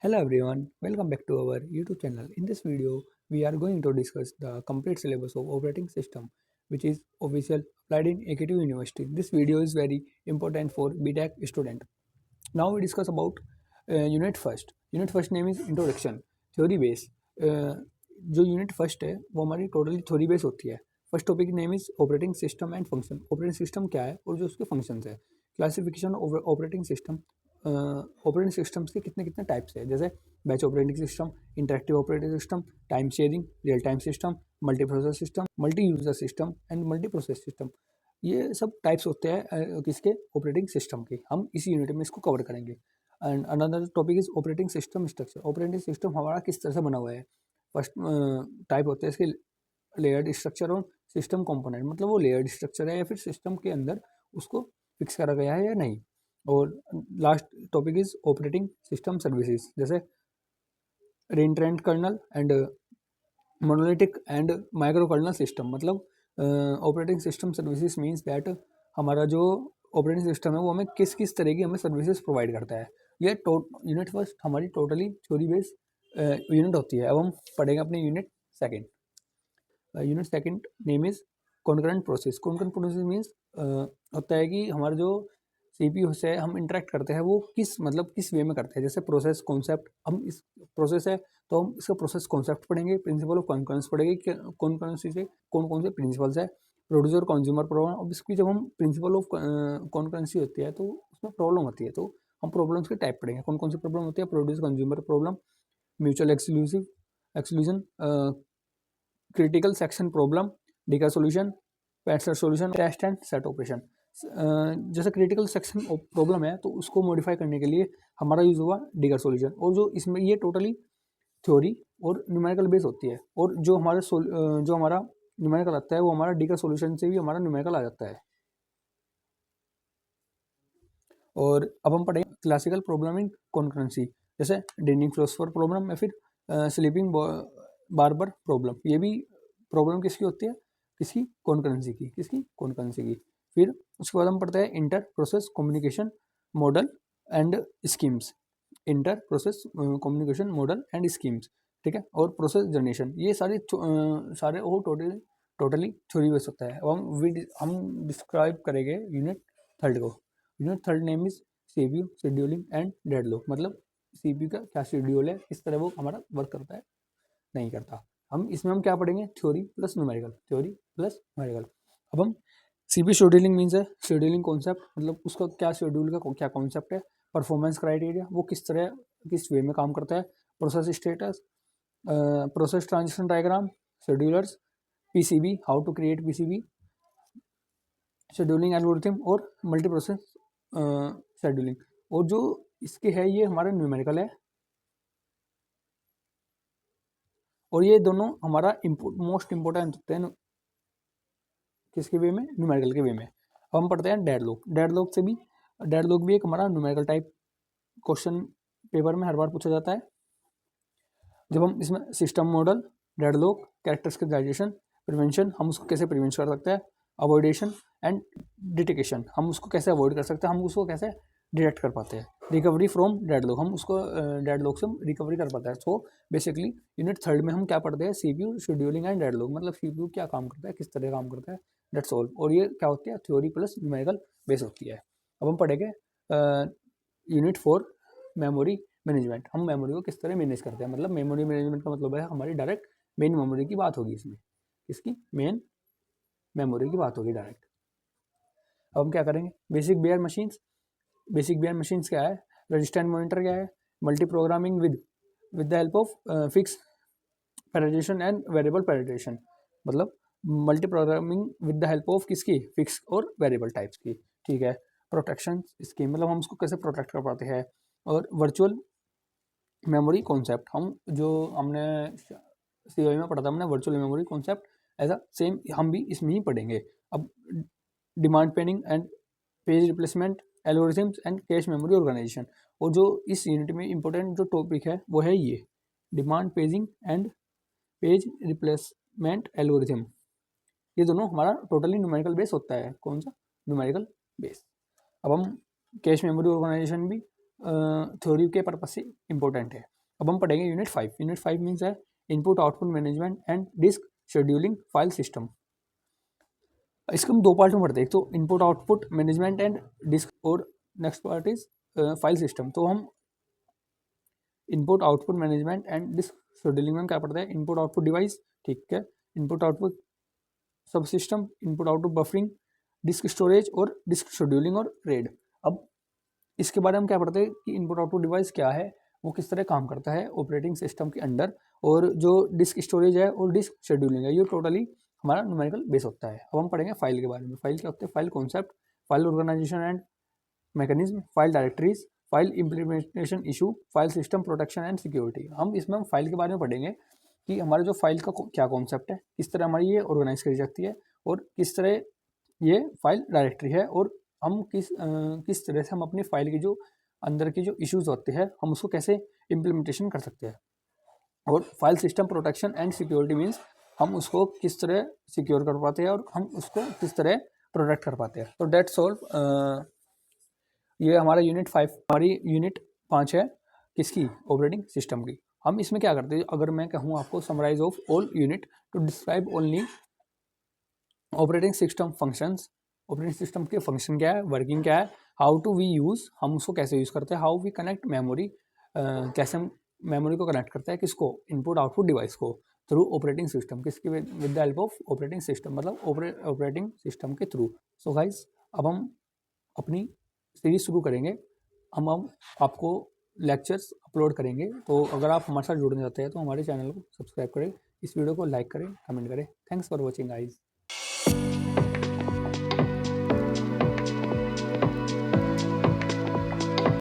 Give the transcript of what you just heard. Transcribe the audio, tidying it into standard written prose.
Hello everyone, welcome back to our YouTube channel. In this video, we are going to discuss the complete syllabus of operating system, which is official applied in AKT University. This video is very important for BTech student. Now we discuss about unit first. Unit first name is introduction, theory base. जो unit first है वो हमारी totally theory base होती है. First topic name is operating system and function. Operating system क्या है और जो उसके फंक्शंस है. Classification of operating system. Operating systems के कितने कितने टाइप्स है, जैसे batch operating system, interactive operating system, time sharing, real time system, multi process system, multi user system and multi process system. ये सब टाइप्स होते हैं किसके, ऑपरेटिंग सिस्टम के. हम इसी यूनिट में इसको कवर करेंगे. And another topic is operating system structure. Operating system हमारा किस तरह से बना हुआ है. फर्स्ट टाइप होता है इसके लेयर्ड स्ट्रक्चर और सिस्टम कंपोनेंट. मतलब वो लेयर्ड स्ट्रक्चर है या फिर सिस्टम के अंदर उसको फिक्स करा गया है या नहीं. और last topic is operating system services, जैसे reentrant kernel and monolithic and micro kernel system. मतलब operating system services means that हमारा जो ऑपरेटिंग सिस्टम है वो हमें किस किस तरह की हमें सर्विसेज प्रोवाइड करता है. ये यूनिट फर्स्ट हमारी टोटली थ्योरी बेस यूनिट होती है. अब हम पढ़ेंगे अपने unit second. Unit second name is concurrent process. Concurrent process means होता है कि हमारा जो CPU से हम इंटरेक्ट करते हैं वो किस वे में करते हैं. जैसे प्रोसेस कॉन्सेप्ट, हम इस प्रोसेस है तो हम इसका प्रोसेस कॉन्सेप्ट पढ़ेंगे. प्रिंसिपल ऑफ कॉन्करेंस पढ़ेंगे कि कॉन्करेंसी से कौन कौन से प्रिंसिपल्स है. Producer consumer problem. अब इसकी जब हम प्रिंसिपल ऑफ कॉन्करेंसी होती है तो उसमें प्रॉब्लम होती है, तो हम प्रॉब्लम्स के टाइप पढ़ेंगे. कौन कौन सी प्रॉब्लम होती है. Producer consumer problem, mutual exclusion, critical section problem, Dekker solution, pattern solution, test and set operation. जैसे क्रिटिकल सेक्शन प्रॉब्लम है तो उसको मॉडिफाई करने के लिए हमारा यूज़ हुआ डिगर सोल्यूशन. और जो इसमें ये टोटली थ्योरी और न्यूमेरिकल बेस होती है. और जो हमारा न्यूमेरिकल आता है वो हमारा डिगर सोल्यूशन से भी हमारा न्यूमेरिकल आ जाता है. और अब हम पढ़ेंगे क्लासिकल प्रॉब्लम इन कॉन्करेंसी, जैसे डेनिंग फिलोसफर प्रॉब्लम या फिर स्लीपिंग बार्बर प्रॉब्लम. ये भी प्रॉब्लम किसकी होती है, किसकी, कॉन्करेंसी की. फिर उसके बाद हम पढ़ते हैं inter process communication model and schemes. Inter process communication model and schemes, ठीक है. और प्रोसेस जनरेशन. ये सारे वो टोटली थ्योरी बेस होता है. अब हम डिस्क्राइब करेंगे यूनिट थर्ड को. Unit third name is CPU scheduling and deadlock. मतलब CPU का क्या शेड्यूल है, किस तरह वो हमारा वर्क करता है, नहीं करता. हम क्या पढ़ेंगे, थ्योरी प्लस न्यूमेरिकल. अब हम CPU शेड्यूलिंग मीन्स है शेड्यूलिंग कॉन्सेप्ट. मतलब उसका क्या शेड्यूल का क्या कॉन्सेप्ट है. परफॉर्मेंस क्राइटेरिया, वो किस वे में काम करता है. Process status, process transition diagram, schedulers, PCB, how to create PCB, scheduling algorithm और मल्टी प्रोसेस शेड्यूलिंग. और जो इसके है ये हमारा न्यूमेरिकल है. और ये दोनों हमारा मोस्ट इंपोर्टेंट होते हैं किसके वे में, न्यूमेरिकल के वे में. अब हम पढ़ते हैं डेडलॉक. डेडलॉक भी एक हमारा न्यूमेरिकल टाइप क्वेश्चन पेपर में हर बार पूछा जाता है. जब हम इसमें system model, deadlock, characterisation, prevention, हम उसको कैसे प्रिवेंशन कर सकते हैं, अवॉइडेशन एंड डिटेक्शन, हम उसको कैसे अवॉइड कर सकते हैं, हम उसको कैसे डिटेक्ट कर पाते हैं. रिकवरी फ्रॉम डेडलॉक, हम उसको डेडलॉक से रिकवरी कर पाते हैं. सो बेसिकली यूनिट थर्ड में हम क्या पढ़ते हैं, CPU शेड्यूलिंग एंड डेडलॉक. मतलब CPU क्या काम करता है, किस तरह काम करता है, डेट्स ऑल. और ये क्या होती है, थ्योरी प्लस न्यूमेरिकल बेस होती है. अब हम पढ़ेंगे यूनिट 4 मेमोरी मैनेजमेंट. हम मेमोरी को किस तरह मैनेज करते हैं. मतलब मेमोरी मैनेजमेंट का मतलब है हमारी डायरेक्ट मेन मेमोरी की बात होगी इसमें. इसकी मेन मेमोरी की बात होगी डायरेक्ट. अब हम क्या करेंगे, बेसिक बेयर मशीन्स क्या है, रजिस्टेंट मॉनिटर क्या है, multi programming with the help of fix parameterization and variable parameterization. मतलब multi programming with the help of किसकी, फिक्स और वेरिएबल टाइप्स की, ठीक है. प्रोटेक्शन स्कीम, मतलब हम उसको कैसे प्रोटेक्ट कर पाते हैं. और वर्चुअल मेमोरी कॉन्सेप्ट, हमने COE में पढ़ा था हमने वर्चुअल मेमोरी कॉन्सेप्ट. ऐसा सेम हम भी इसमें ही पढ़ेंगे. अब demand paging and page replacement, algorithms and cache memory organisation. और जो इस यूनिट में इंपॉर्टेंट जो टॉपिक है वो है ये demand paging and page replacement algorithm. ये दोनों हमारा टोटली न्यूमेरिकल बेस होता है. कौन सा, न्यूमेरिकल बेस. अब हम कैश मेमोरी ऑर्गेनाइजेशन भी थ्योरी के पर्पज से इंपॉर्टेंट है। अब हम पढ़ेंगे यूनिट 5। यूनिट 5 मीन्स है input output management and disk scheduling file system. इसको हम दो पार्ट में पढ़ते हैं, एक तो input output management and disk, और next part is file system. तो हम input output management and disk scheduling में क्या पढ़ते हैं? इनपुट आउटपुट डिवाइस, ठीक है, इनपुट आउटपुट सब system, input output buffering, disk storage और डिस्क शेड्यूलिंग और रेड। अब इसके बारे में क्या पढ़ते हैं कि इनपुट आउटपुट डिवाइस क्या है, वो किस तरह काम करता है ऑपरेटिंग सिस्टम के अंडर, और जो डिस्क स्टोरेज है और डिस्क शेड्यूलिंग है ये टोटली हमारा न्यूमेरिकल बेस होता है। अब हम पढ़ेंगे फाइल के बारे में। फाइल क्या होते हैं? File concept, file organisation and mechanism, file directories, file implementation issue, file system protection and security. हम फाइल के बारे में पढ़ेंगे कि हमारे जो फाइल का क्या कॉन्सेप्ट है, किस तरह हमारी ये ऑर्गेनाइज करी जाती है, और किस तरह ये फाइल डायरेक्टरी है, और हम किस तरह से हम अपनी फाइल की जो अंदर के जो इश्यूज होते हैं हम उसको कैसे इम्प्लीमेंटेशन कर सकते हैं। और file system protection and security means हम उसको किस तरह सिक्योर कर पाते हैं और हम उसको किस तरह प्रोटेक्ट कर पाते हैं। तो डेट्स ऑल, ये हमारा यूनिट 5, हमारी यूनिट 5 है किसकी? ऑपरेटिंग सिस्टम की। हम इसमें क्या करते हैं, अगर मैं कहूँ आपको summarise of all unit two describe only operating system functions, operating system के फंक्शन क्या है, वर्किंग क्या है, हाउ टू वी यूज़, हम उसको कैसे यूज़ करते हैं, हाउ वी कनेक्ट मेमोरी, कैसे हम मेमोरी को कनेक्ट करते हैं, किसको? इनपुट आउटपुट डिवाइस को, थ्रू ऑपरेटिंग सिस्टम, किसकी? With the help of operating system, मतलब ऑपरेटिंग सिस्टम के थ्रू। सो गाइस, अब हम अपनी सीरीज शुरू करेंगे। हम आपको लेक्चर्स अपलोड करेंगे, तो अगर आप हमारे साथ जुड़ना चाहते हैं तो हमारे चैनल को सब्सक्राइब करें, इस वीडियो को लाइक करें, कमेंट करें। Thanks for watching guys.